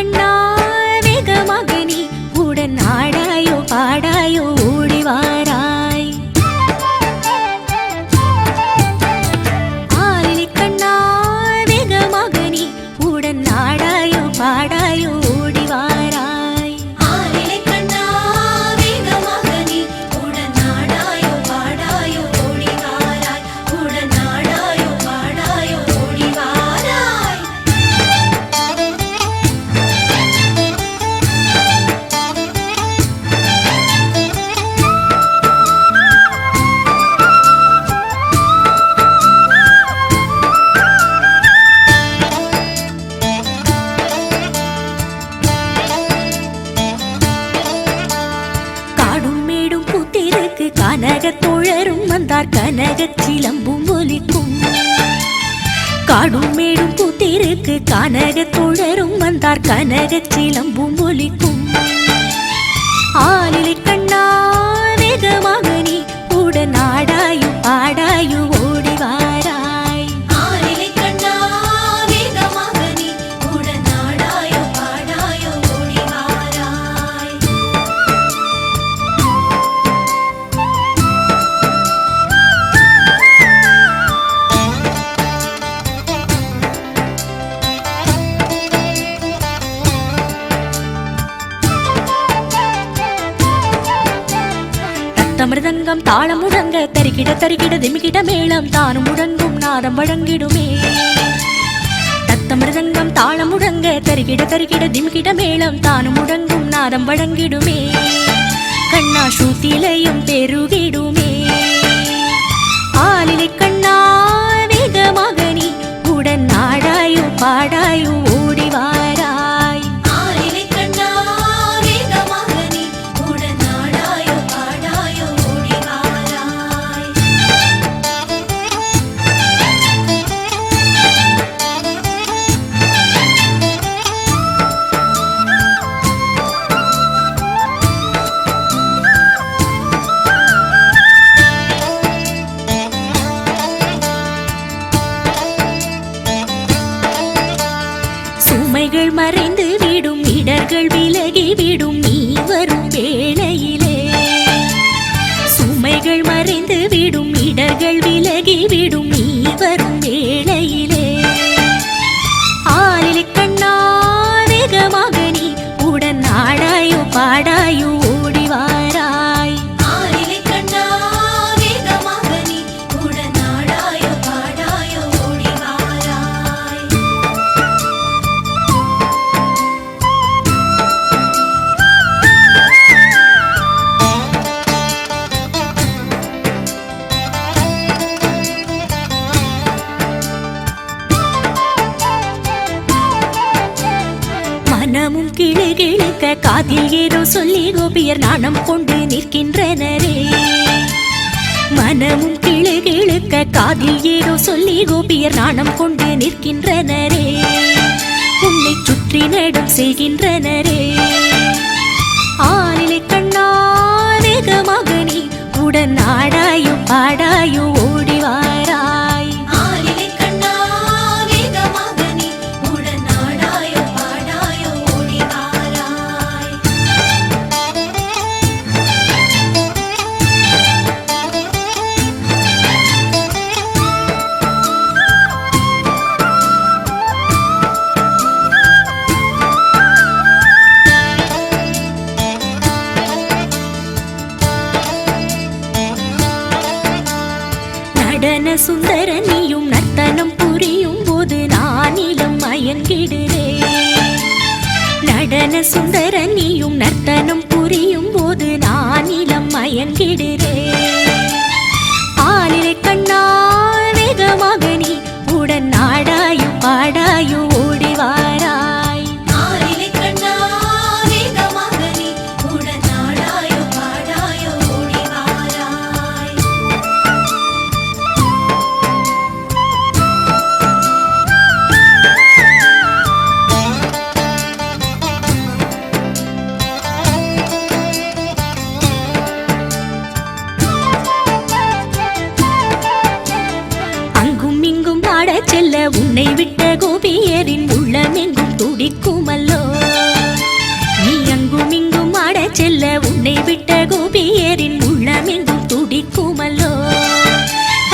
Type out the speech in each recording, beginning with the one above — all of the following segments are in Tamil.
கண்ணா வேகமாக நீ உடன் ஆடாயோ பாடாயோ ஓடிவாராய். ஆலிலை கண்ணா வேகமாக நீ உடன் ஆடாயோ பாடாயோ ஓடிவாராய். ஆலிலை கண்ணா வேகமாக நீ உடன் ஆடாயோ பாடாயோ ஓடிவாராய். உடன் ஆடாயோ பாடாயோ ஓடிவாராய். கனகத் தோழரும் வந்தார் கனகச் சிலம்பும் ஒலிக்கும். காடும் மேடும் பூத்திருக்கு கனகத் தோழரும் வந்தார் கனகச் சிலம்பும் ஒலிக்கும். ஆலிலை கண்ணா வேகமாக நீ உடன் ஆடாயோ பாடாயோ ஓடிவாராய். ஆலிலை கண்ணா வேகமாக நீ உடன் ஆடாயோ பாடாயோ ஓடிவாராய். மிருதங்கம் தாளம் முழங்க தரிக்கிட தரிக்கிட திமிக்கிட மேளம் தானும் முழங்கும் நாதம் வழங்கிடுமே. தத்த மிருதங்கம் தாளம் முழங்க தரிக்கிட தரிக்கிட திமிக்கிட மேளம் தானும் முழங்கும் நாதம் வழங்கிடுமே. கண்ணா சூத்திலையும் பெருகிடுமே. ஆலிலை கண்ணா வேகமாக நீ உடன் ஆடாயோ பாடாயோ ஓடிவாராய். ஆலிலை கண்ணா வேகமாக நீ உடன் ஆடாயோ பாடாயோ ஓடிவாராய். சுமைகள் மறைந்து விடும் இடர்கள் விலகி விடும் நீ வரும் வேளையிலே. சுமைகள் மறைந்து விடும் இடர்கள் விலகி விடும் நீ வரும் வேளையிலே. ஆலிலை கண்ணா வேகமாக நீ உடன் ஆடாயோ பாடாயோ ஓடிவாராய். ஆலிலை கண்ணா வேகமாக நீ உடன் ஆடாயோ பாடாயோ ஓடிவாராய். மனமும் கிளு கிழுக்க காதில் ஏதோ சொல்லி கோபியர் நாணம் கொண்டு நிற்கின்றனரே. மனமும் கிளு கிழுக்க காதில் ஏதோ சொல்லி கோபியர் நாணம் கொண்டு நிற்கின்றனரே. உன்னை சுற்றி நடம் செய்கின்றனரே. ஆலிலை கண்ணா வேகமாக நீ உடன் ஆடாயோ பாடாயோ ஓடிவாராய். ஆலிலை கண்ணா வேகமாக நீ உடன் ஆடாயோ பாடாயோ ஓடிவாராய். நடன சுந்தர நீயும் நர்த்தனம் புரியும் போது நானிலம் மயங்கிடுறே. நடன சுந்தர நீயும் நர்த்தனம் புரியும் போது நானிலம் மயங்கிடுறே. ஆலிலை கண்ணா வேகமாக நீ உடன் ஆடாயோ பாடாயோ ஓடிவாராய். ஆலிலை கண்ணா வேகமாக நீ உடன் ஆடாயோ பாடாயோ ஓடிவாராய். செல்ல உன்னை விட்ட கோபியரின் உள்ளமெங்கும் துடிக்குமல்லோ. வழிவிட்ட கோபியரின் உள்ளமெங்கும் துடிக்குமல்லோ,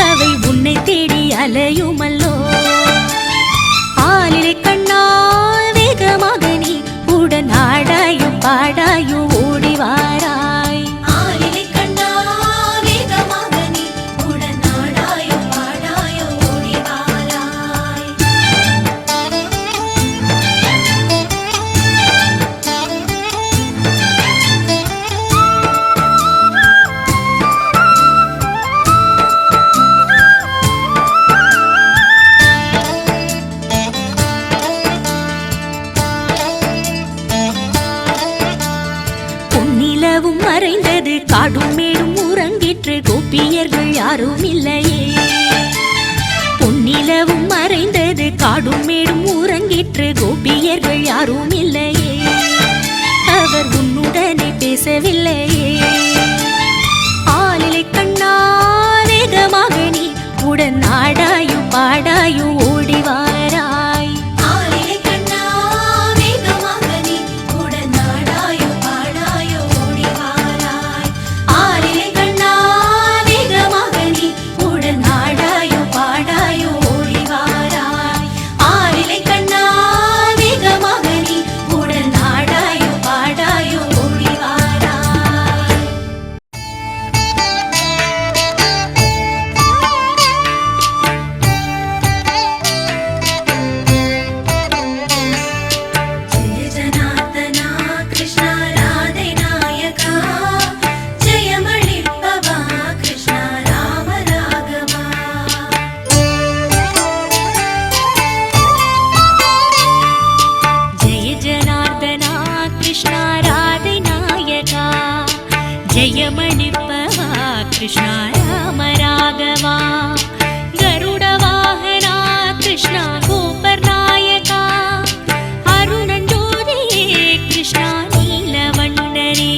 அவை உன்னை தேடி அலையுமல்லோ. ஆலிலை கண்ணா வேகமாக நீ உடன் ஆடாயோ பாடாயோ ஓடிவாராய். ஆலிலை கண்ணா வேகமாக நீ உடன் ஆடாயோ பாடாயோ ஓடிவாராய். நிலவும் மறைந்தது காடும் மேடும் உறங்கிற்று கோபியர்கள் யாரும் இல்லையே. பொன்னிலவும் மறைந்தது காடும் மேடும் உறங்கிற்று கோபியர்கள் யாரும் இல்லையே. அவர் உன்னுடனே பேசவில்லையே. ஆலிலை கண்ணா வேகமாக நீ உடன் ஆடாயோ பாடாயோ ஓடிவாராய். ஜெயமளிப்பவா கிருஷ்ணா ராம ராகவா. கருட வாகனா கிருஷ்ணா கோபர் நாயகா. அருணஞ்சோதியே கிருஷ்ணா நீலவண்ணனே.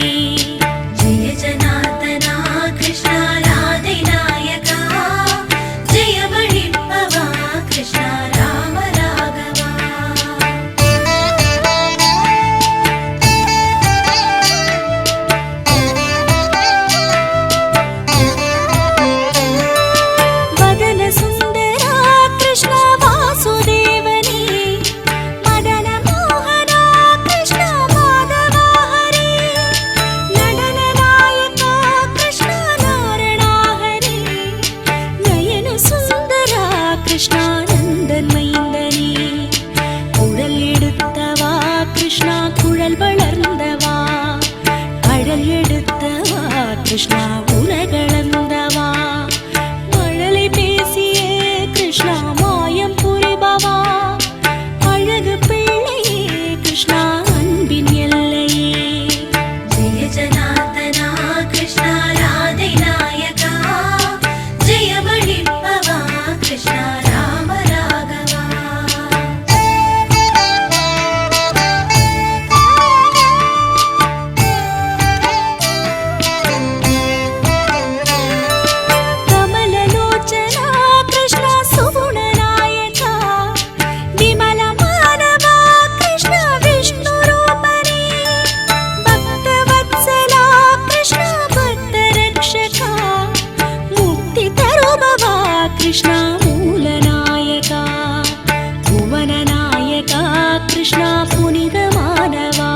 ஜெய ஜனார்தனா கிருஷ்ணா ராதை நாயகா. ஜெயமளிப்பவா கிருஷ்ணா ராம ராகவா. கிருஷ்ணானந்தன் மைந்தனே குழல் எடுத்தவா கிருஷ்ணா குழல் வளர்ந்தவா. கடல் எடுத்தவா கிருஷ்ணா உலகளந்தவா. மழலை பேசியே கிருஷ்ணா மாயம் புரிபவா. அழகு பிள்ளையே கிருஷ்ணா அன்பின் எல்லையே. ஜெய ஜனார்தனா கிருஷ்ணா ராதை நாயகா. ஜெயமளிப்பவா கிருஷ்ணா ராம ராகவா. கமலலோச்சனா கிருஷ்ணா சுகுணநாயகா. விமல மானவா கிருஷ்ணா விஷ்ணு ரூபனே. பக்தவத்சலா கிருஷ்ணா பக்த ரக்ஷகா. முக்தி தருபவா கிருஷ்ணா மூலநாயகா. புவனநாயகா கிருஷ்ணா புனிதமானவா.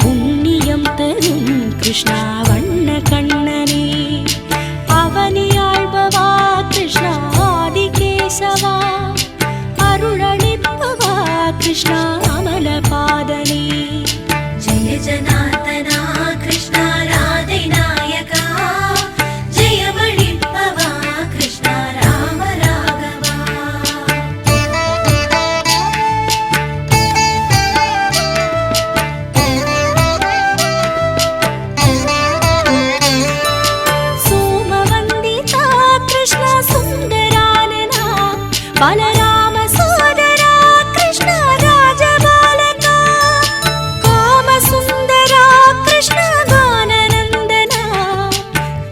புண்ணியம் தரும் கிருஷ்ணா வண்ண கண்ணனே. அவனியாழ்பவா கிருஷ்ணா ஆதிகேசவா. அருளளிப்பவா கிருஷ்ணா அமலபாதனே. ஜெய ஜனார்தனா கிருஷ்ணா ராதை நாயகா. ஜெயமளிப்பவா கிருஷ்ணா ராம ராகவா. சோமவந்திதா கிருஷ்ணா சுந்தரானனா. பலராம சோதரா கிருஷ்ணா ராஜபாலகா. காமசுந்தரா கிருஷ்ணா கானநந்தனா.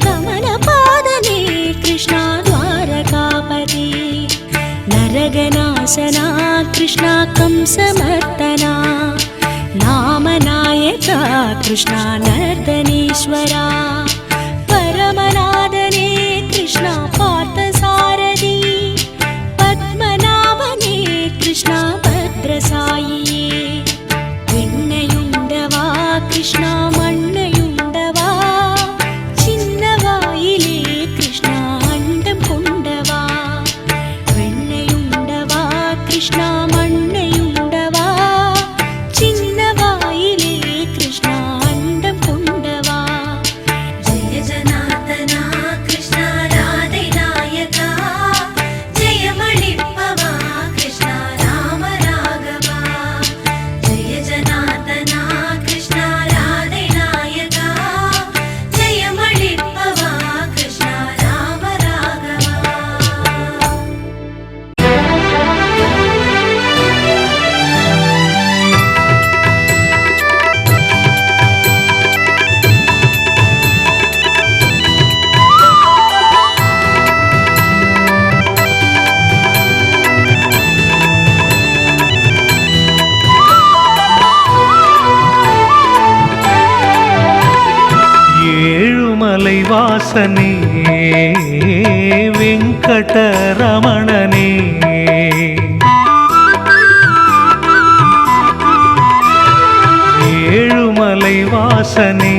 கமலபாதனே கிருஷ்ணா துவாரகாபதி. நரகநாசனா கிருஷ்ணா கம்சமர்த்தனா. नामनायका कृष्णा नर्तनेश्वरा परमनादने कृष्णा पार्थसारथी पद्मनाभने कृष्णा भद्रसायिये வெண்ணையுண்டவா கிருஷ்ணா மண்ணையுண்டவா சின்னவாயிலே கிருஷ்ணா அண்டம் கொண்டவா வெண்ணையுண்டவா கிருஷ்ணா மண்ணையுண்டவா சின்னவாயிலே கிருஷ்ணா அண்டம் கொண்டவா ஜெய ஜனார்தனா கிருஷ்ணா ராதை நாயகா ஜெயமளிப்பவா கிருஷ்ணா ராம ராகவா ஜெய ஜனார்தனா கிருஷ்ணா ராதை நாயகா ஜெயமளிப்பவா கிருஷ்ணா ராம ராகவா ஏழுமலை வாசனே வெங்கடரமணனே ஏழுமலை வாசனே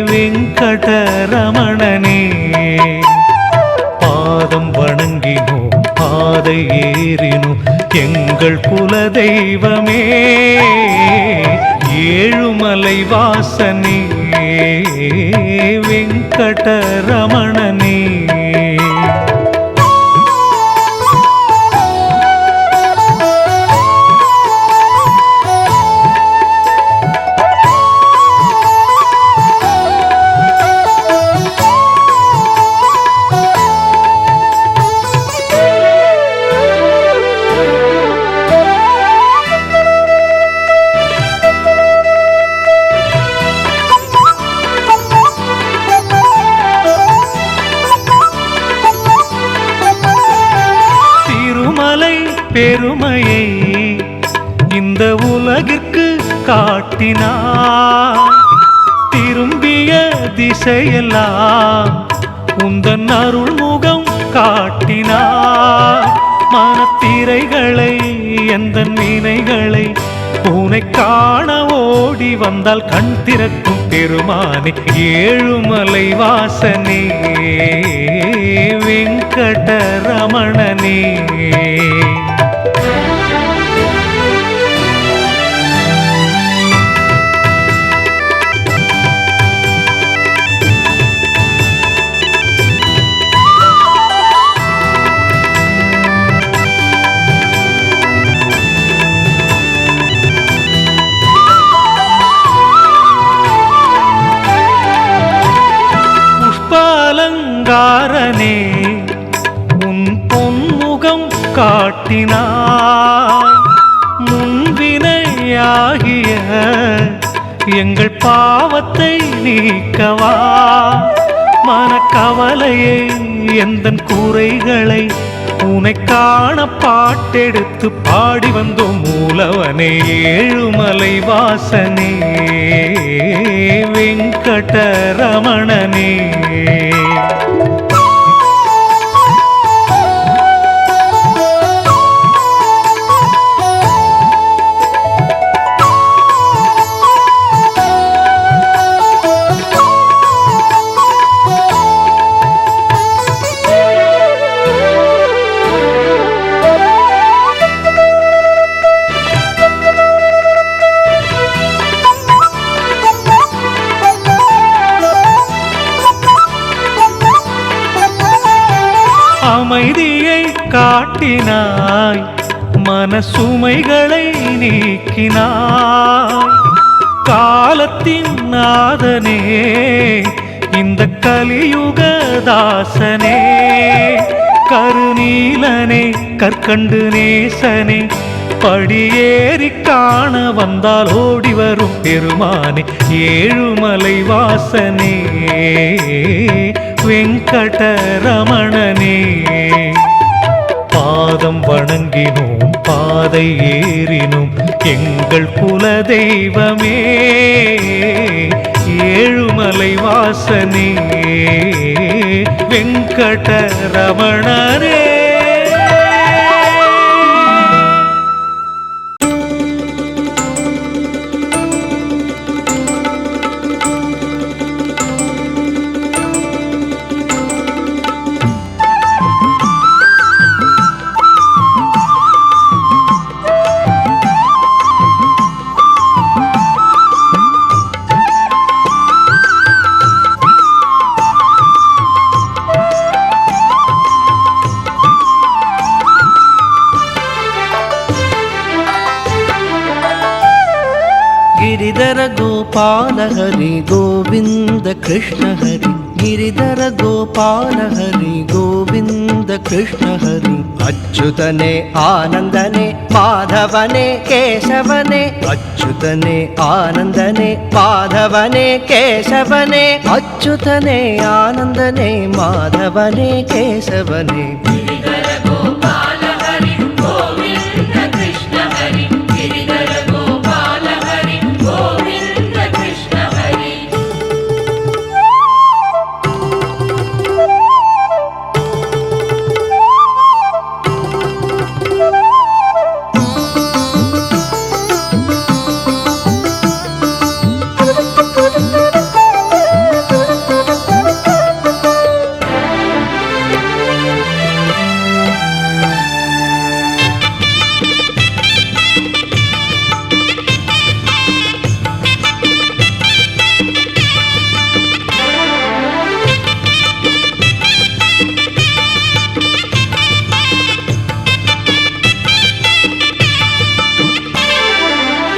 வெங்கடரமணனே பாதம் வணங்கினோம் பாதை ஏறினோம் எங்கள் குல தெய்வமே ஏழுமலை வாசனே வெங்கடரமணனே பெருமையை இந்த உலகிற்கு காட்டினார் திரும்பிய திசையெல்லாம் உந்தன் அருள்முகம் காட்டினார் மனத்திரைகளை எந்த நினைகளை உனை காண ஓடி வந்தால் கண் திறக்கும் பெருமானே ஏழுமலை வாசனே வெங்கடரமணனே புஷ்பாலங்காரனே உன் பொன்முகம் காட்டினாய் முன்வினையாகிய எங்கள் பாவத்தை நீக்கவா மனக்கவலையை எந்தன் குறைகளை உனை காண பாட்டெடுத்து பாடி வந்தோம் மூலவனே ஏழுமலை வாசனே வெங்கடரமணனே அமைதியை காட்டினாய் மனசுமைகளை நீக்கினாய் காலத்தின் நாதனே இந்த கலியுக தாசனே கருநீலனே கற்கண்டு நேசனே படியேறி காண வந்தால் ஓடி வரும் பெருமானே ஏழுமலை வாசனே வெங்கடரமணனே பாத பாதம் வணங்கினோம் பாதை ஏறினோம் எங்கள் குல தெய்வமே ஏழுமலை வாசனே வெங்கடரமணரே. गिरिधर गोपाल हरि गोविंद कृष्ण हरि गिरिधर गोपाल हरि गोविंद कृष्ण हरि अच्युतने आनंदने माधवने केशवने अच्युतने आनंदने माधवने केशवने अच्युतने आनंदने माधवने केशवने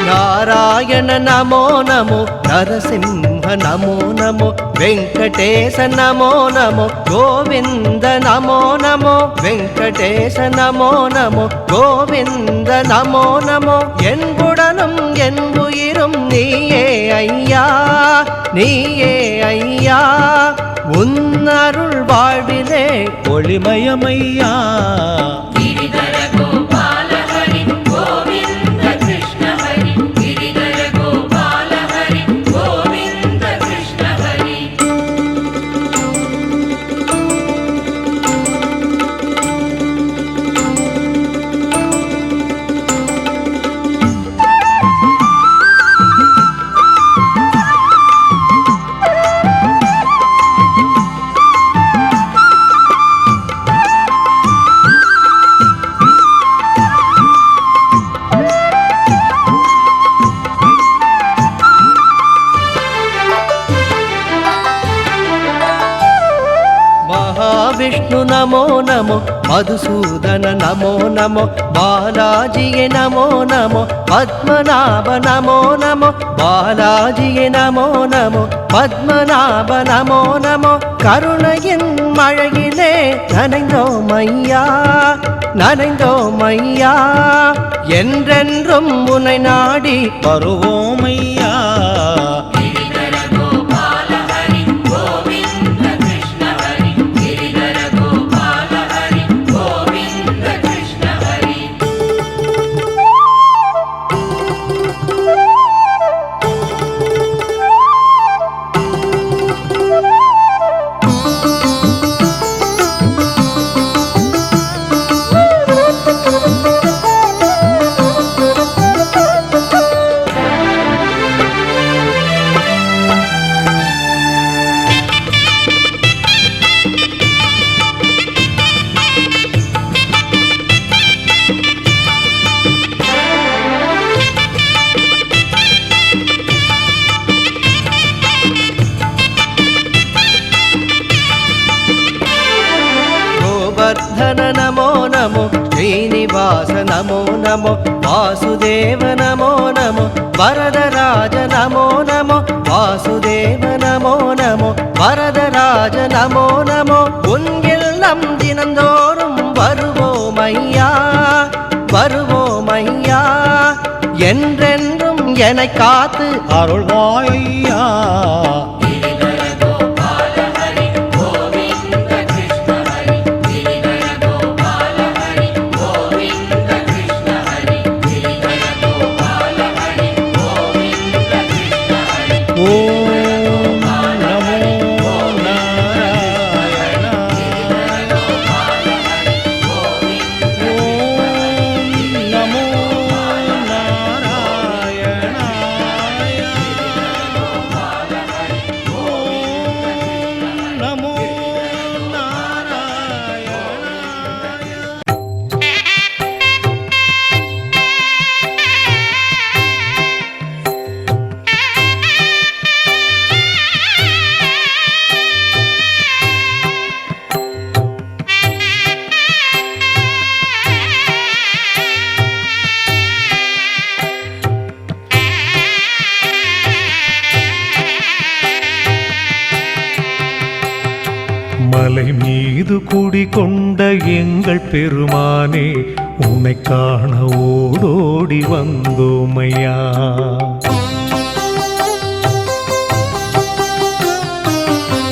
नारायण नमो नमो नरसिंह नमो नमो वेंकटेश नमो नमो गोविंद नमो नमो वेंकटेश नमो नमो गोविंद नमो नमो என்புடனும் என் உயிரும் நீயே ஐயா நீயே ஐயா உன் அருள் வாழ்விலே ஒளிமயமையா. विष्णु नमो नमो मधुसूदन नमो नमो बालाजिये नमो नमो पद्मनाभ नमो नमो बालाजिये नमो नमो पद्मनाभ नमो नमो करुणैயின் மழையிலே நனைந்தோம் ஐயா நனைந்தோம் ஐயா என்றென்றும் உன்னை நாடி வருவோம் ஐயா. वर्धन नमो नमो श्रीनिवास नमो नमो वासुदेव नमो नमो वरदराज नमो नमो वासुदेव नमो नमो वरदराज नमो नमो उन இல்லம் தினந்தோறும் வருவோமையா வருவோமையா என்றென்றும் என்னை காத்து அருள்வாயா. குடிகொண்ட எங்கள் பெருமானே உன்னை காண ஓடோடி வந்தோமையா.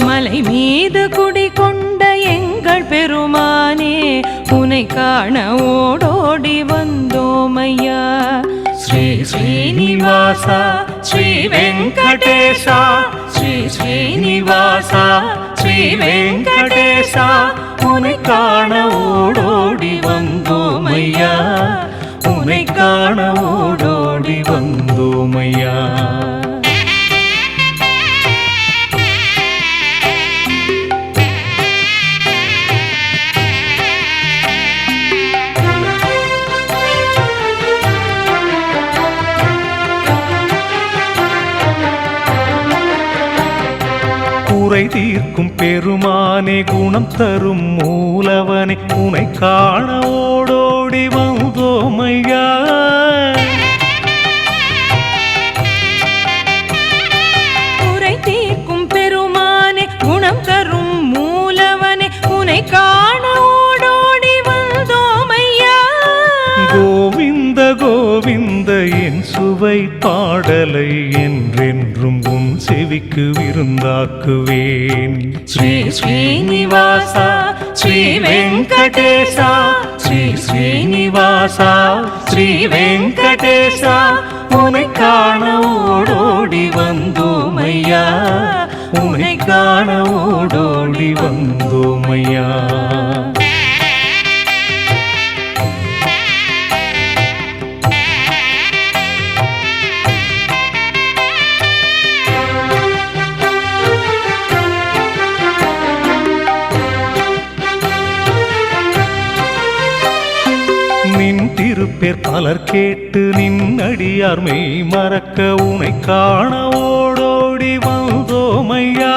மலை மீது குடிகொண்ட எங்கள் பெருமானே உன்னை காண ஓடோடி வந்தோமையா. ஸ்ரீ ஸ்ரீனிவாசா ஸ்ரீ வெங்கடேசா ஸ்ரீ ஸ்ரீனிவாசா ஸ்ரீ வெங்கடேசா உன்னை காண ஓடோடி வந்தோமையா. உன்னை காண ஓடோடி வந்தோமையா. குறை தீர்க்கும் பெருமானே குணம் தரும் மூலவனே உன்னை காண ஓடோடி வந்தோமையா. குறை தீர்க்கும் பெருமானே குணம் தரும் மூலவனே உன்னை காண ஓடோடி வந்தோமையா. கோவிந்த கோவிந்த என் சுவை பாடலை என்றென்றும் உன் செவிக்கு விருந்தாக்குவேன். ஸ்ரீ ஸ்ரீனிவாசா ஸ்ரீ வெங்கடேசா ஸ்ரீ ஸ்ரீனிவாசா ஸ்ரீ வெங்கடேசா உன்னை காண ஓடோடி வந்தோமையா. உன்னை காண ஓடோடி வந்தோமையா. நின் திருப்பேர் பலர் கேட்டு நின் அடியார் மெய் மறக்க உன்னை காண ஓடோடி வந்தோமையா.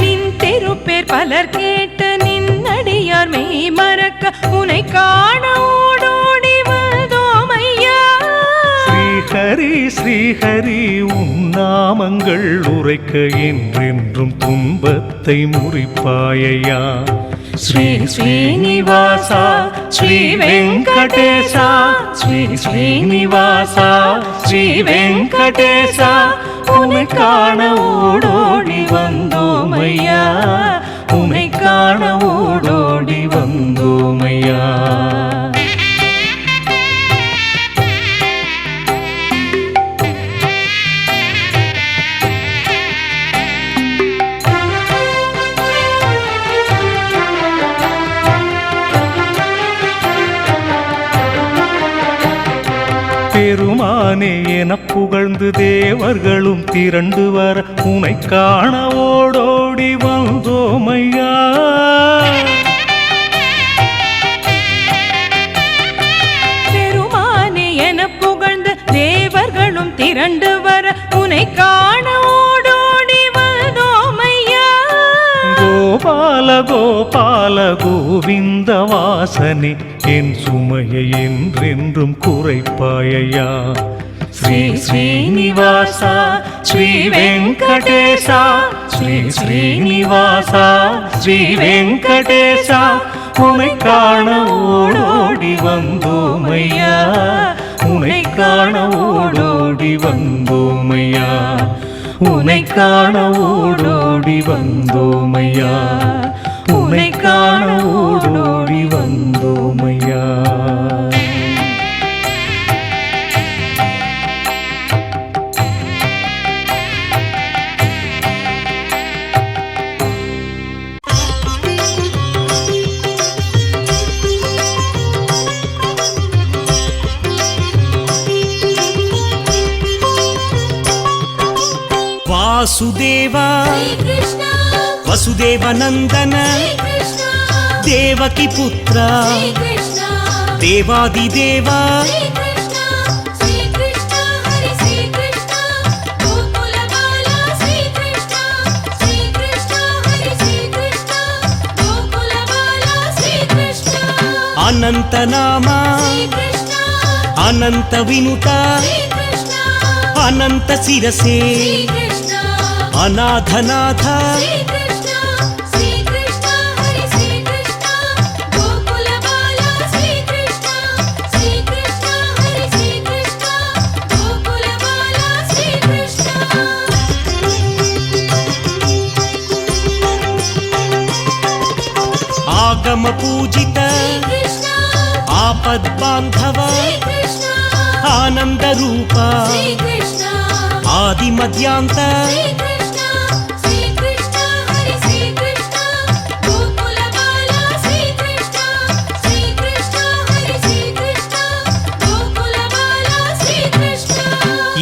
நின் திருப்பேர் பலர் கேட்டு நின் அடியார் மெய் மறக்க உன்னை காண ஓடோடி வந்தோமையா. ஸ்ரீஹரி ஸ்ரீஹரி உன் நாமங்கள் உரைக்க என்றென்றும் துன்பத்தை முறிப்பாயையா. ஸ்ரீ ஸ்ரீனிவாசா ஸ்ரீ வெங்கடேசா ஸ்ரீ ஸ்ரீனிவாசா ஸ்ரீ வெங்கடேசா உன்னை காண ஓடோடி வந்தோமையா. உன்னை காண ஓடோடி வந்தோமையா. பெருமானே என புகழ்ந்து தேவர்களும் திரண்டு வர உன்னை காண ஓடோடி வந்தோமையா. பெருமானே என புகழ்ந்து தேவர்களும் திரண்டு வர உன்னை காண ஓடோடி வந்தோமையா. கோபால கோபால கோவிந்த வாசனே என் சுமையை என்றென்றும் குறைப்பாயையா. ஸ்ரீ ஸ்ரீனிவாசா ஸ்ரீ வெங்கடேசா ஸ்ரீ ஸ்ரீனிவாசா ஸ்ரீ வெங்கடேசா உன்னை காண ஓடோடி வந்தோமையா. உன்னை காண ஓடோடி வந்தோமையா. உன்னை காண ஓடோடி வந்தோமையா. உன்னை காண ஓடோடி வந்தோமையா. वासुदेवा वसुदेवनन्दन देवकी पुत्र देवादिदेवा अनंत नामा अनंत विनुता अनंत शिरसे అనాథనాథ ఆగమ పూజిత ఆపద్బాంధవ ఆనంద రూప ఆది మధ్యాంత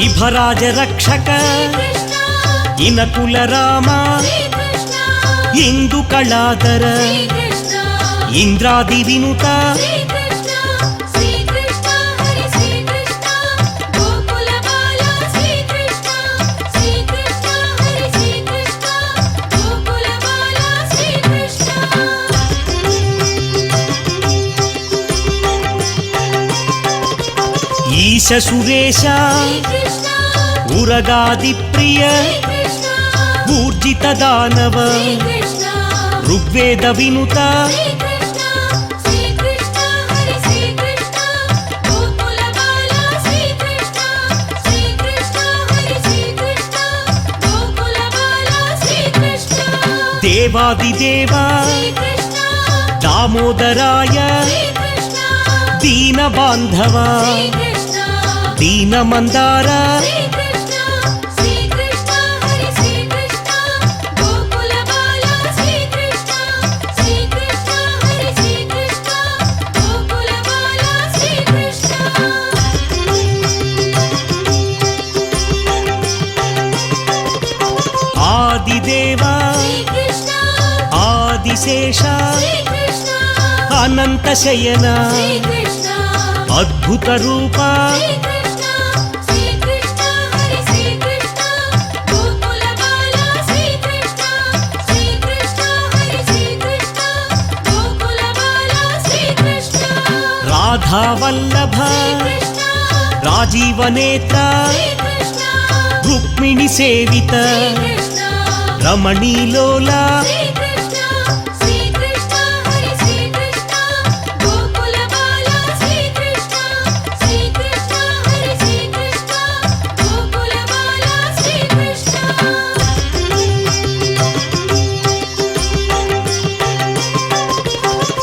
ఇభరాజ రక్షక ఇనకుల రామ ఇందు కళాధర ఇంద్రాది వినుత ఈశ సురేశ ఉరగాది ప్రియ ఊర్జిత దానవ ఋగ్వేద వినుత దేవాదిదేవ దామోదరాయ దీన బాంధవ దీన మందార ఆదిదేవ ఆదిశేష అనంత శయన అద్భుత రూప రాధావల్లభ రాజీవనేత్ర రుక్మిణి సేవిత రమణీలోల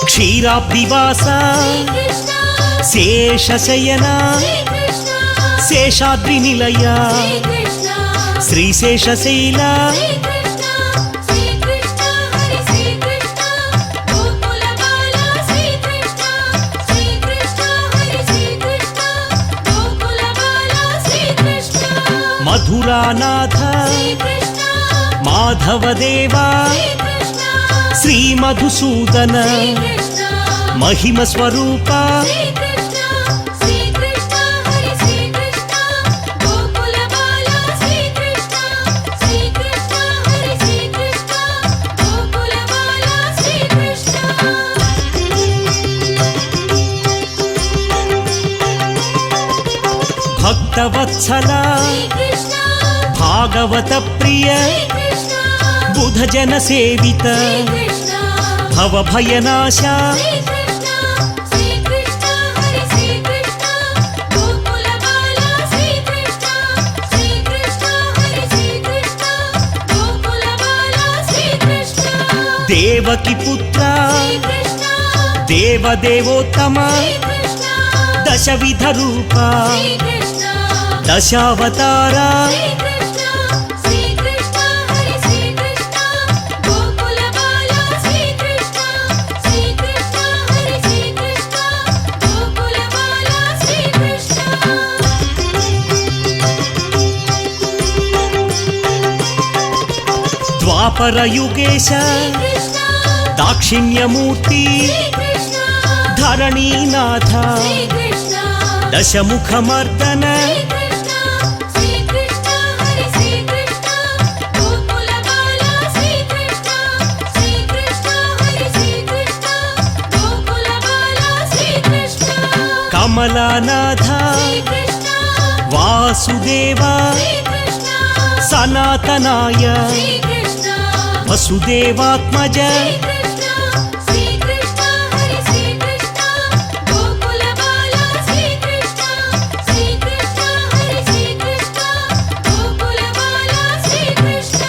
క్షీరాబ్దివాస శేషశయన శేషాద్రి నిలయ శ్రీశేషశైల మధురానాథ మాధవదేవా శ్రీ మధుసూదన మహిమ స్వరూప భక్తవత్సల భాగవత ప్రియ బుధ జన సేవిత భవభయనాశ దేవకి పుత్ర దేవదేవోత్తమ దశవిధ రూప దశావతార ద్వాపర యుగేశ దాక్షిణ్యమూర్తి ధరణీనాథ దశముఖమర్దన కమలానాథ వాసుదేవ सनातनाय श्रीकृष्ण वसुदेवात्मज श्रीकृष्ण श्रीकृष्ण हरे श्रीकृष्ण गोकुलबाला श्रीकृष्ण श्रीकृष्ण हरे श्रीकृष्ण गोकुलबाला श्रीकृष्ण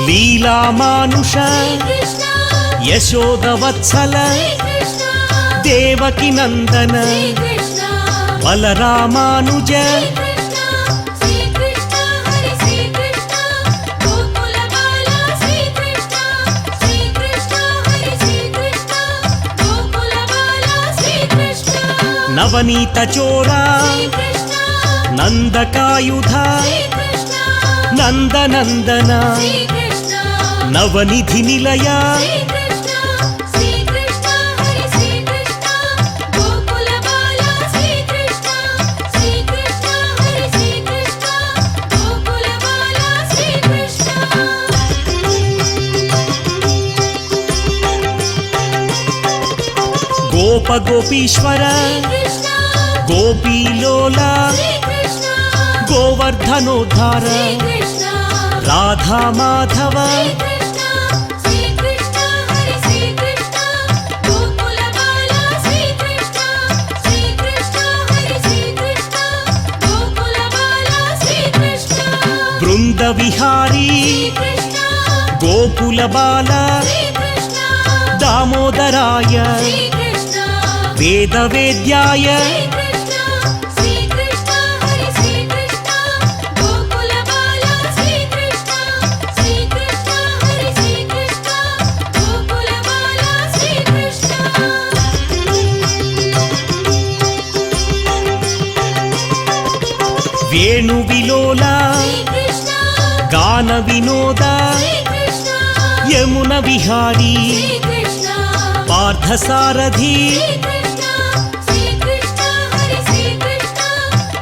लीलामानुष श्रीकृष्ण यशोदवत्सल श्रीकृष्ण देवकी नन्दन श्रीकृष्ण बलरामानुज श्रीकृष्ण श्रीकृष्ण हरे श्रीकृष्ण गोकुलबाला श्रीकृष्ण श्रीकृष्ण हरे श्रीकृष्ण गोकुलबाला श्रीकृष्ण नवनीत चोरा श्रीकृष्ण नन्दकायुध श्रीकृष्ण नन्दनन्दन श्रीकृष्ण नवनिधि निलय श्रीकृष्ण श्रीकृष्ण हरे श्रीकृष्ण गोकुलबाला श्रीकृष्ण श्रीकृष्ण हरे श्रीकृष्ण गोकुलबाला श्रीकृष्ण गोप गोपीश्वर श्रीकृष्ण गोपीलोला श्रीकृष्ण गोवर्धनोद्धार श्रीकृष्ण राधा माधव श्रीकृष्ण श्रीकृष्ण हरे श्रीकृष्ण गोकुलबाला श्रीकृष्ण श्रीकृष्ण हरे श्रीकृष्ण गोकुलबाला श्रीकृष्ण बृंद विहारी श्रीकृष्ण गोकुल बाला श्रीकृष्ण दामोदराय श्रीकृष्ण वेद वेद्याय श्रीकृष्ण श्रीकृष्ण हरे श्रीकृष्ण गोकुलबाला श्रीकृष्ण श्रीकृष्ण हरे श्रीकृष्ण गोकुलबाला श्रीकृष्ण वेणु विलोला श्रीकृष्ण गान विनोद श्रीकृष्ण यमुन विहारी श्रीकृष्ण पार्थ सारथी श्रीकृष्ण श्रीकृष्ण हरे श्रीकृष्ण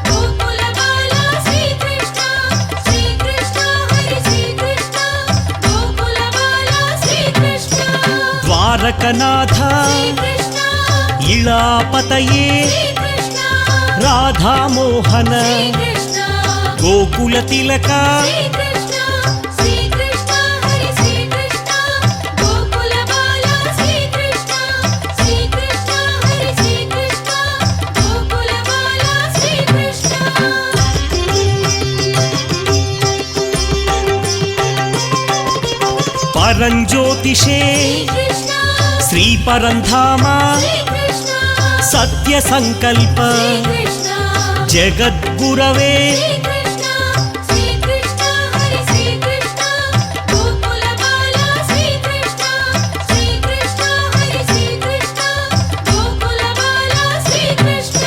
गोकुलबाला श्रीकृष्ण श्रीकृष्ण हरे श्रीकृष्ण गोकुलबाला श्रीकृष्ण द्वारकनाथ श्रीकृष्ण इळापतये श्रीकृष्ण राधा मोहन श्रीकृष्ण गोकुल तिलक श्रीकृष्ण श्रीकृष्ण हरे श्रीकृष्ण गोकुलबाला श्रीकृष्ण श्रीकृष्ण हरे श्रीकृष्ण गोकुलबाला श्रीकृष्ण परञ्ज्योतिषे श्रीकृष्ण श्री परन्धाम श्रीकृष्ण सत्य संकल्प श्रीकृष्ण जगद्गुरवे श्रीकृष्ण श्रीकृष्ण हरे श्रीकृष्ण गोकुलबाला श्रीकृष्ण श्रीकृष्ण हरे श्रीकृष्ण गोकुलबाला श्रीकृष्ण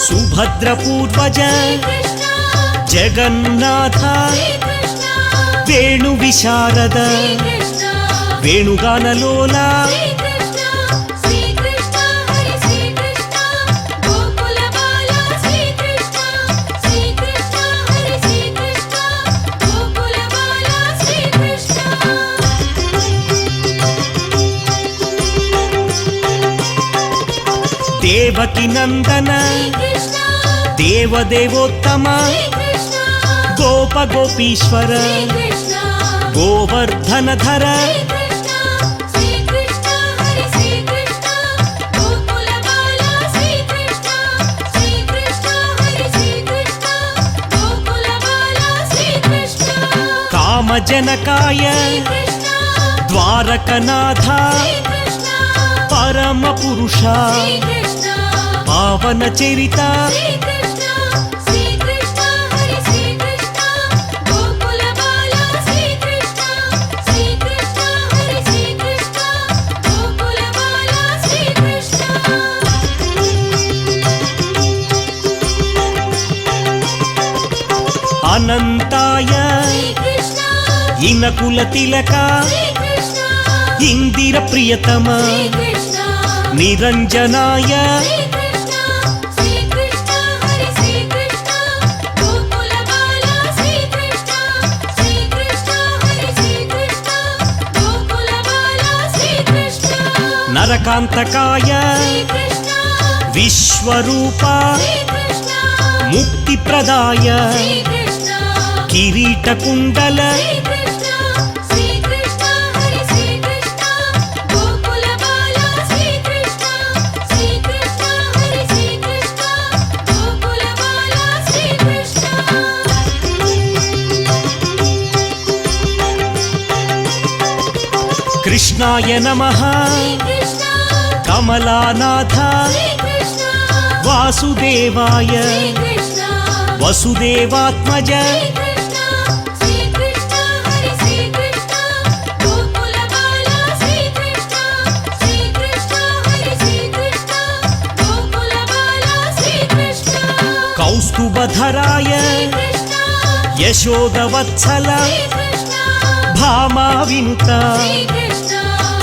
सुभद्र पूर्वज श्रीकृष्ण जगन्नाथ श्रीकृष्ण वेणु विशारद श्रीकृष्ण वेणुगानलोला श्रीकृष्ण श्रीकृष्ण हरे श्रीकृष्ण गोकुलबाला श्रीकृष्ण श्रीकृष्ण हरे श्रीकृष्ण गोकुलबाला श्रीकृष्ण देवकी नंदन श्रीकृष्ण देवदेवोत्तम श्रीकृष्ण गोप गोपीश्वर श्रीकृष्ण गोवर्धनधर श्रीकृष्ण श्रीकृष्ण हरे श्रीकृष्ण गोकुलबाला श्रीकृष्ण श्रीकृष्ण हरे श्रीकृष्ण गोकुलबाला श्रीकृष्ण कामजनकाय श्रीकृष्ण द्वारकनाथ श्रीकृष्ण परम पुरुष श्रीकृष्ण पावन चरिता श्रीकृष्ण श्रीकृष्ण हरे श्रीकृष्ण गोकुलबाला श्रीकृष्ण श्रीकृष्ण हरे श्रीकृष्ण गोकुलबाला श्रीकृष्ण अनंताय श्रीकृष्ण इनकुल तिलक श्रीकृष्ण इंदिर प्रियतम श्रीकृष्ण निरंजनाय श्रीकृष्ण श्रीकृष्ण हरे श्रीकृष्ण गोकुलबाला श्रीकृष्ण श्रीकृष्ण हरे श्रीकृष्ण गोकुलबाला श्रीकृष्ण नरकांतकाय श्रीकृष्ण విశ్వరూప శ్రీకృష్ణ ముక్తిప్రదాయ శ్రీకృష్ణ కిరీటకుండల శ్రీకృష్ణ శ్రీకృష్ణ హరి శ్రీకృష్ణ గోకుల బాల శ్రీకృష్ణ శ్రీకృష్ణ హరి శ్రీకృష్ణ గోకుల బాల శ్రీకృష్ణ కృష్ణాయ నమః శ్రీకృష్ణ కమలానాథ శ్రీకృష్ణ వాసుదేవాయ శ్రీకృష్ణ వసుదేవాత్మజ శ్రీకృష్ణ శ్రీకృష్ణ హరి శ్రీకృష్ణ గోకుల బాల శ్రీకృష్ణ శ్రీకృష్ణ హరి శ్రీకృష్ణ గోకుల బాల శ్రీకృష్ణ కౌస్తుభధరాయ శ్రీకృష్ణ యశోదవత్సల శ్రీకృష్ణ భామా వినుత శ్రీకృష్ణ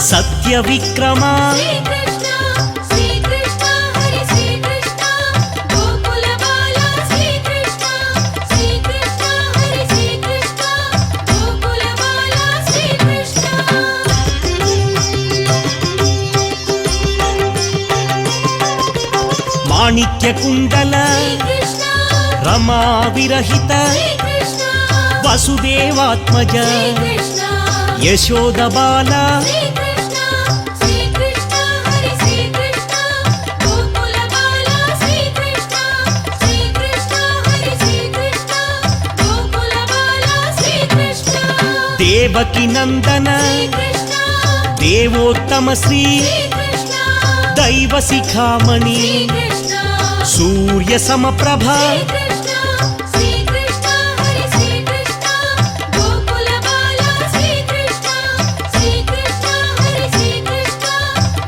సత్యవిక్రమ శ్రీకృష్ణ శ్రీకృష్ణ హరి శ్రీకృష్ణ గోకుల బాల శ్రీకృష్ణ శ్రీకృష్ణ హరి శ్రీకృష్ణ గోకుల బాల శ్రీకృష్ణ మాణిక్యకుండల శ్రీకృష్ణ రమా విరహిత శ్రీకృష్ణ వసుదేవాత్మజ శ్రీకృష్ణ యశోదబాల శ్రీకృష్ణ శ్రీకృష్ణ హరి శ్రీకృష్ణ గోకుల బాల శ్రీకృష్ణ శ్రీకృష్ణ హరి శ్రీకృష్ణ గోకుల బాల శ్రీకృష్ణ దేవకి నందన శ్రీకృష్ణ దేవోత్తమ శ్రీ శ్రీకృష్ణ దైవ శిఖామణి శ్రీకృష్ణ సూర్య సమప్రభ శ్రీకృష్ణ శ్రీకృష్ణ హరి శ్రీకృష్ణ గోకుల బాల శ్రీకృష్ణ శ్రీకృష్ణ హరి శ్రీకృష్ణ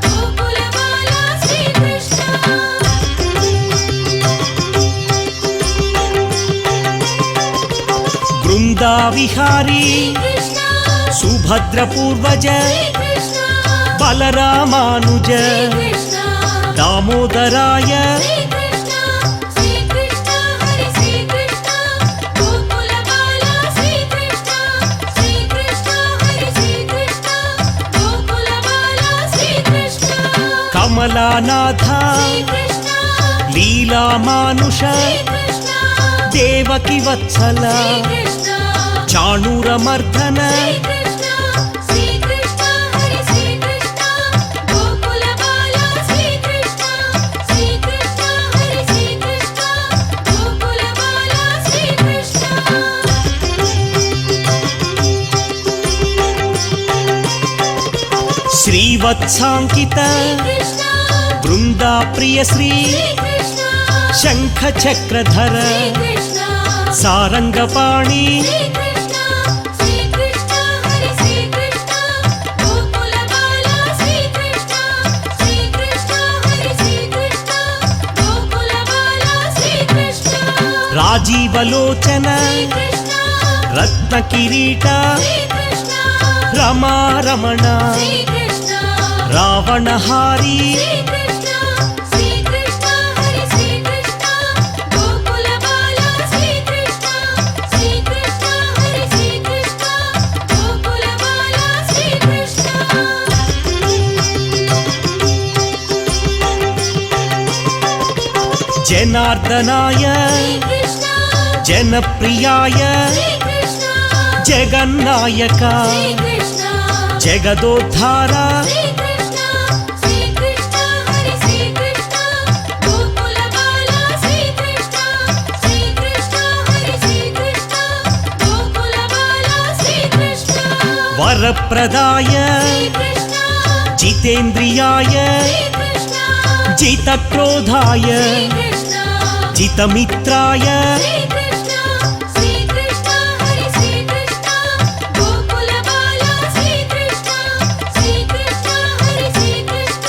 గోకుల బాల శ్రీకృష్ణ బృందా విహారీ శ్రీకృష్ణ సుభద్ర పూర్వజ శ్రీకృష్ణ బలరామానుజ శ్రీకృష్ణ దామోదరాయ శ్రీకృష్ణ శ్రీకృష్ణ హరి శ్రీకృష్ణ గోకుల బాల శ్రీకృష్ణ శ్రీకృష్ణ హరి శ్రీకృష్ణ గోకుల బాల శ్రీకృష్ణ కమలానాథ శ్రీకృష్ణ లీలామానుష శ్రీకృష్ణ దేవకి వత్సల శ్రీకృష్ణ చాణూరమర్దన శ్రీకృష్ణ శ్రీకృష్ణ హరి శ్రీకృష్ణ గోకుల బాల శ్రీకృష్ణ శ్రీకృష్ణ హరి శ్రీకృష్ణ గోకుల బాల శ్రీకృష్ణ శ్రీవత్సాంకిత శ్రీకృష్ణ బృందా ప్రియశ్రీ శ్రీకృష్ణ శంఖ చక్రధర శ్రీకృష్ణ సారంగపాణి శ్రీకృష్ణ శ్రీకృష్ణ హరి శ్రీకృష్ణ గోకుల బాల శ్రీకృష్ణ శ్రీకృష్ణ హరి శ్రీకృష్ణ గోకుల బాల శ్రీకృష్ణ రాజీవలోచన శ్రీకృష్ణ రత్న కిరీట శ్రీకృష్ణ రమారమణ శ్రీకృష్ణ రావణహారి శ్రీకృష్ణ శ్రీకృష్ణ హరి శ్రీకృష్ణ గోకుల బాల శ్రీకృష్ణ శ్రీకృష్ణ హరి శ్రీకృష్ణ గోకుల బాల శ్రీకృష్ణ జనార్దనాయ శ్రీకృష్ణ జనప్రియాయ శ్రీకృష్ణ జగన్నాయక శ్రీకృష్ణ జగదోద్ధార శ్రీకృష్ణ శ్రీకృష్ణ హరి శ్రీకృష్ణ గోకుల బాల శ్రీకృష్ణ శ్రీకృష్ణ హరి శ్రీకృష్ణ గోకుల బాల శ్రీకృష్ణ వరప్రదాయ శ్రీకృష్ణ జితేంద్రియాయ శ్రీకృష్ణ జితక్రోధాయ శ్రీకృష్ణ జితమిత్రాయ శ్రీకృష్ణ శ్రీకృష్ణ హరి శ్రీకృష్ణ గోకుల బాల శ్రీకృష్ణ శ్రీకృష్ణ హరి శ్రీకృష్ణ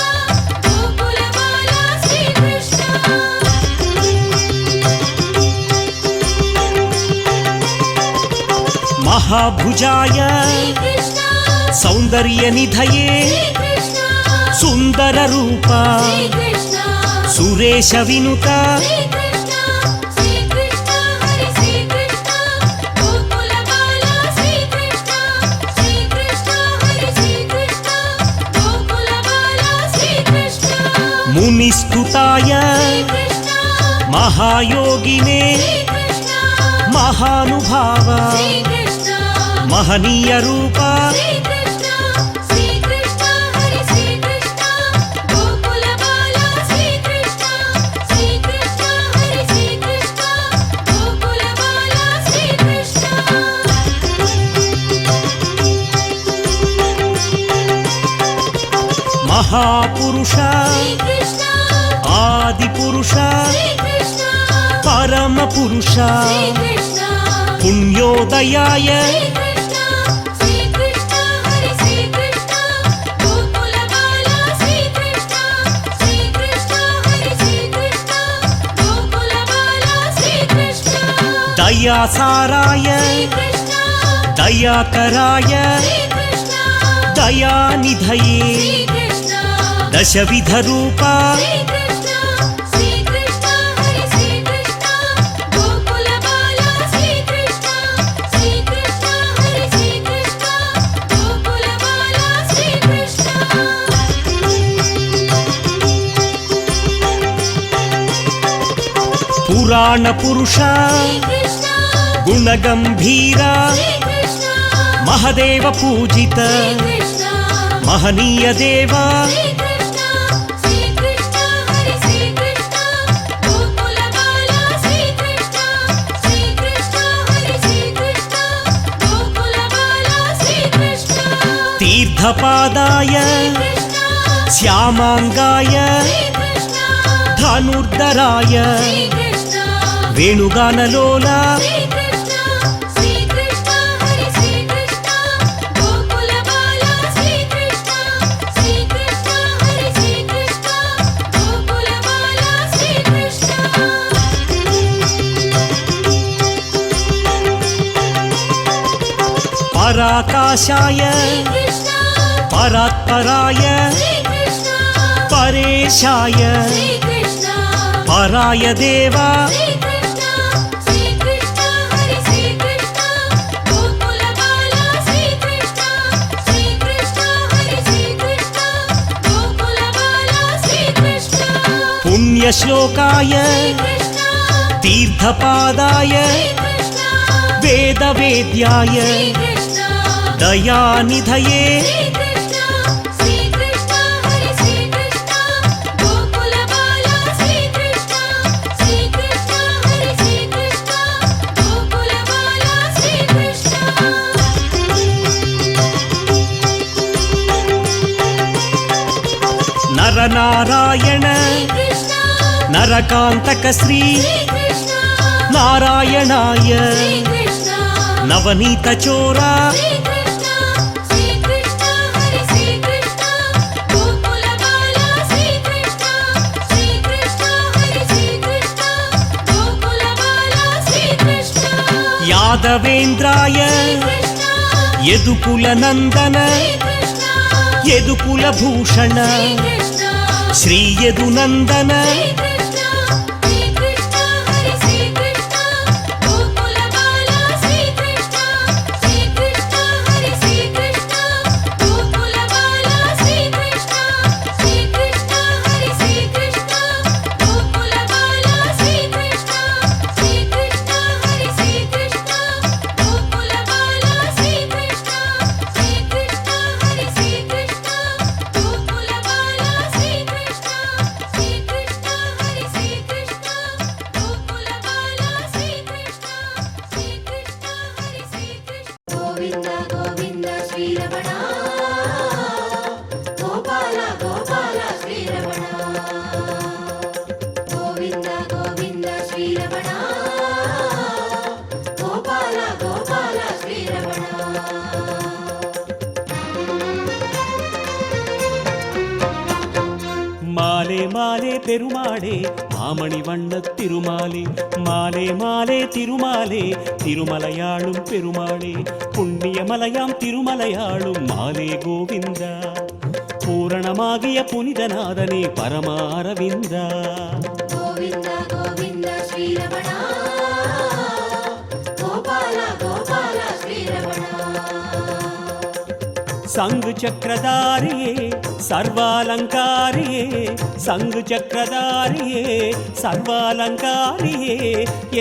గోకుల బాల శ్రీకృష్ణ మహాభుజాయ శ్రీకృష్ణ సౌందర్య నిధయే శ్రీకృష్ణ సుందర రూప శ్రీకృష్ణ సురేశ వినుత శ్రీకృష్ణ శ్రీకృష్ణ హరి శ్రీకృష్ణ గోకుల బాల శ్రీకృష్ణ శ్రీకృష్ణ హరి శ్రీకృష్ణ గోకుల బాల శ్రీకృష్ణ మునిస్తుతాయ మహాయోగినే మహానుభావ మహనీయ రూప మహాపురుష ఆదిపురుష పరమ పురుష పుణ్యోదయాయ దయాసారాయ దయాకరాయ దయానిధయే దశవిధ రూప పురాణ పురుష గుణగంభీర మహదేవ పూజిత మహనీయ దేవా తీర్థపాదాయ శ్యామాంగాయ ధనుర్ధరాయ వేణుగానలోల పరాకాశాయ పరాత్పరాయ పరేశాయ పరాయ దేవా పుణ్యశ్లోకాయ తీర్థపాదాయ వేదవేద్యాయ దయానిధయే నరనారాయణ నరకాంతక శ్రీ నారాయణాయ నవనీత చోరా యాదవేంద్రాయ యదుకుల నందన యదుకుల భూషణ శ్రీ యదునందన மாலே மாலே பெருமாளே மாமணி வண்ண திருமாலே மாலே மாலே திருமாலே திருமலையாளும் பெருமாளே புண்ணியமலையாம் திருமலையாளும் மாலே கோவிந்தா பூரணமாகிய புனிதநாதனே பரமாரவிந்தா గోవింద గోవింద శ్రీరమణ గోపాల గోపాల శ్రీరమణ சங்கு சக்கரதாரியே சர்வாலங்காரியே சங்கு சக்கரதாரியே சர்வாலங்காரியே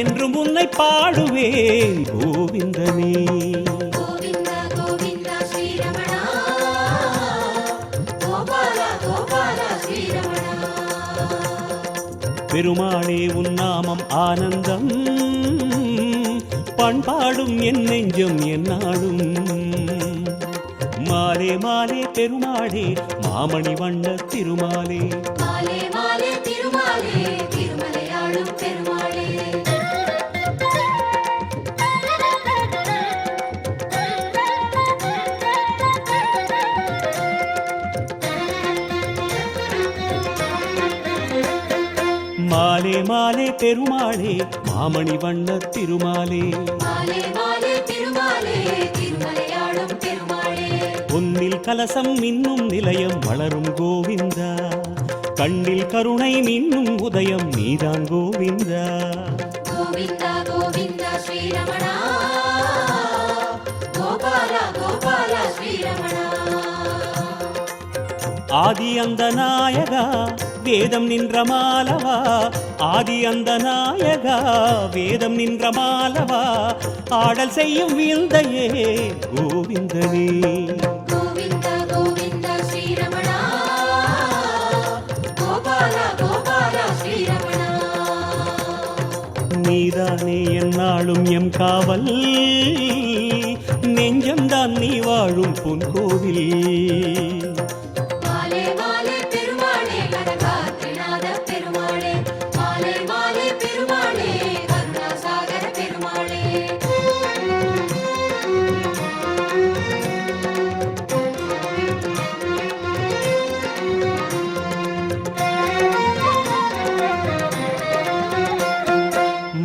என்றும் உன்னை பாடுவேன் கோவிந்தனே. கோவிந்த கோவிந்த ஸ்ரீரமணா கோபால கோபால ஸ்ரீரமணா. பெருமாளே உன் நாமம் ஆனந்தம் பண்பாடும் என் நெஞ்சம் என்னாடும். மாலே மாலே பெருமாளே மாமணி வண்ண திருமாலே. மாலே மாலே திருமாலே திருமலையாளும் பெருமாளே. மாலே மாலே பெருமாளே மாமணி வண்ண திருமாலே. மாலே மாலே திருமாலே திருமலையாளும் பெருமாளே. பொன்னில் கலசம் மின்னும் நிலையம் வளரும் கோவிந்தா. கண்ணில் கருணை மின்னும் உதயம் நீதான் கோவிந்தா. கோவிந்த கோவிந்த ஸ்ரீரமணா கோபால கோபால ஸ்ரீரமணா. ஆதி அந்த நாயகா வேதம் நின்ற மாலவா. ஆதி அந்த நாயகா வேதம் நின்ற மாலவா. ஆடல் செய்யும் விந்தையே கோவிந்தனே. கோவிந்த கோவிந்த ஸ்ரீரமணா கோபால கோபால ஸ்ரீரமணா. நீதானே என்னாலும் எம் காவல் நெஞ்சம்தான் நீ வாழும் பொன் கோவில். மாலே மாலே பெருமாளே கனகாத்ரிநாத பெருமாளே. மாலே மாலே பெருமாளே கருணாசாகர பெருமாளே.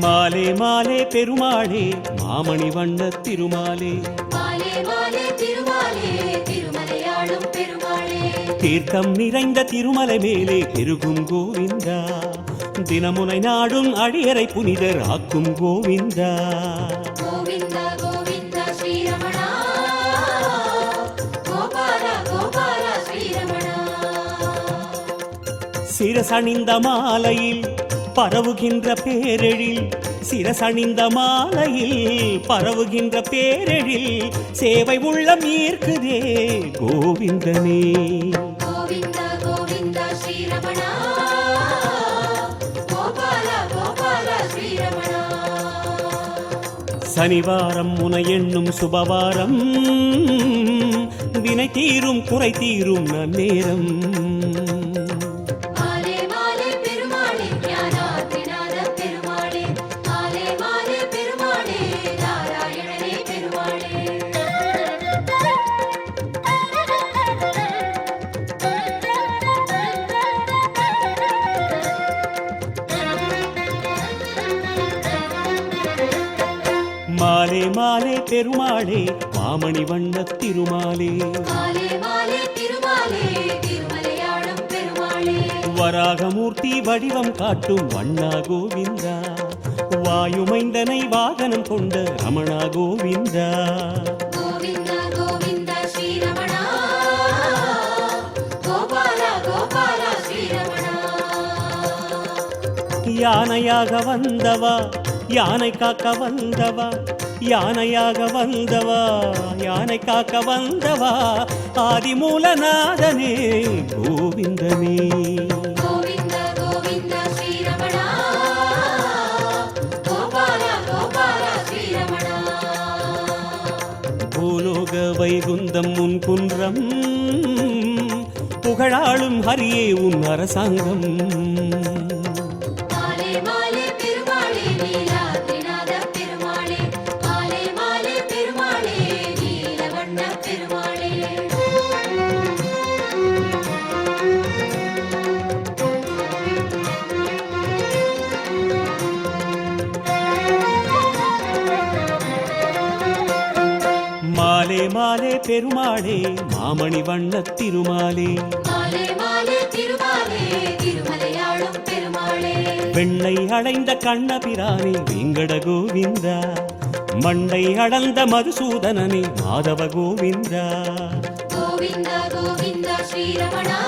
மாலே மாலே பெருமாளே மாமணி வண்ண திருமாலே. மாலே மாலே திருமாலே திருமலையாளும் பெருமாளே. தீர்க்கம் நிறைந்த திருமலை மேலே பெருகும் கோவிந்தா. தினமுனை நாடும் அடியரை புனிதர் ஆக்கும் கோவிந்தா. கோவிந்த கோவிந்த ஸ்ரீரமணா கோபால கோபால ஸ்ரீரமணா. சிரசணிந்த மாலையில் பரவுகின்ற பேரெழில். சிரசணிந்த மாலையில் பரவுகின்ற பேரெழில் சேவை உள்ளம் ஈர்க்குதே கோவிந்தனே. கோவிந்த கோவிந்த ஸ்ரீரமணா கோபால கோபால ஸ்ரீரமணா. சனிவாரம் முனை எண்ணும் சுபவாரம் வினை தீரும் குறை தீரும் நன்னேரம். மாலே மாலே பெருமாளே ஞானாத்ரிநாத பெருமாளே. மாலே மாலே பெருமாளே நாராயணனே பெருமாளே. மாலே மாலே பெருமாளே மாமணி வண்ண திருமாலே. மாலே மாலே திருமாலே திருமலையாளும் பெருமாளே. வராகமூர்த்தி வடிவம் காட்டும் வண்ணா கோவிந்தா. வாயுமைந்தனை வாகனம் கொண்ட ரமணா கோவிந்தா. கோவிந்த கோவிந்த ஸ்ரீரமணா கோபால கோபால ஸ்ரீரமணா. யானையாக வந்தவா யானை காக்க வந்தவா. யானையாக வந்தவா யானை காக்க வந்தவா. ஆதிமூலநாதனே கோவிந்தனே. கோவிந்த கோவிந்த ஸ்ரீரமணா கோபால கோபால ஸ்ரீரமணா. பூலோக வைகுந்தம் உன் குன்றம் புகழாளும் ஹரியே உன் அரசாங்கம். மாலே மாலே பெருமாளே நீலாத்ரிநாத பெருமாளே. மாலே மாலே பெருமாளே நீலவண்ண பெருமாளே. மாலே மாலே பெருமாளே மாமணி வண்ண திருமாலே. மாலே மாலே திருமாலே திருமலையாளும் பெருமாளே. வெண்ணை அடைந்த கண்ணபிரானே வெங்கட கோவிந்தா. மண்டை அடர்ந்த மதுசூதனனே மாதவ கோவிந்தா. கோவிந்தா கோவிந்தா ஸ்ரீரமணா